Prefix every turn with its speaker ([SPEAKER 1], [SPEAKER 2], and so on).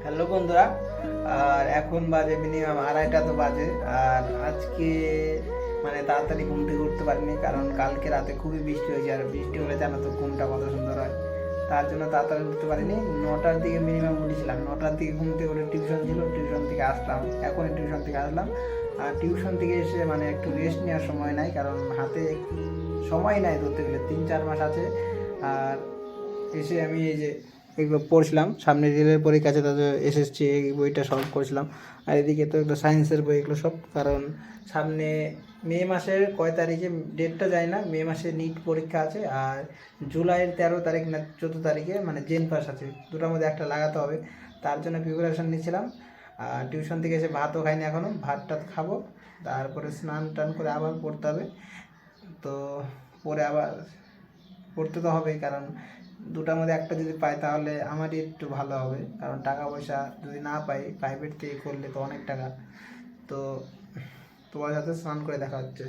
[SPEAKER 1] Hello বন্ধুরা, আর এখন বাজে মিনিমাম 2:30 তো বাজে। আর আজকে মানে তাড়াতাড়ি ঘুম থেকে উঠতে পারিনি, কারণ কালকে রাতে খুবই বৃষ্টি হয়েছে। আর বৃষ্টি হলে জানো তো ঘুমটা কত সুন্দর হয়, তার জন্য তাড়াতাড়ি উঠতে পারিনি। 9টার দিকে মিনিমাম উঠেছিলাম। 9টার দিকে ঘুম থেকে উঠে টিউশন ছিল, টিউশন থেকে আসলাম, এখনই টিউশন থেকে আসলাম। আর টিউশন থেকে এসে মানে একটু রেস্ট নেওয়ার সময় নাই, কারণ হাতে সময় নাই ধরতে গেলে, 3-4 মাস আছে। আর এসে আমি এই যে এগুলো পড়ছিলাম, সামনে রেলের পরীক্ষা আছে, তাদের এসএসসি এই বইটা সলভ করছিলাম। আর এদিকে তো এগুলো সায়েন্সের বই, এগুলো সব, কারণ সামনে মে মাসের কয় তারিখে ডেটটা যায় না, মে মাসে নিট পরীক্ষা আছে। আর জুলাইয়ের 13 তারিখ না 14 তারিখে মানে জেন পাস আছে, দুটোর মধ্যে একটা লাগাতে হবে। তার জন্য প্রিপারেশান নিচ্ছিলাম। আর টিউশন থেকে এসে ভাতও খাইনি এখনও, ভাত টাত খাবো, তারপরে স্নান টান করে আবার পড়তে হবে। তো পরে আবার পড়তে তো হবেই, কারণ দুটার মধ্যে একটা যদি পাই তাহলে আমারই একটু ভালো হবে, কারণ টাকা পয়সা যদি না পাই প্রাইভেট থেকে করলে তো অনেক টাকা। তো তোমার সাথে স্নান করে দেখা হচ্ছে।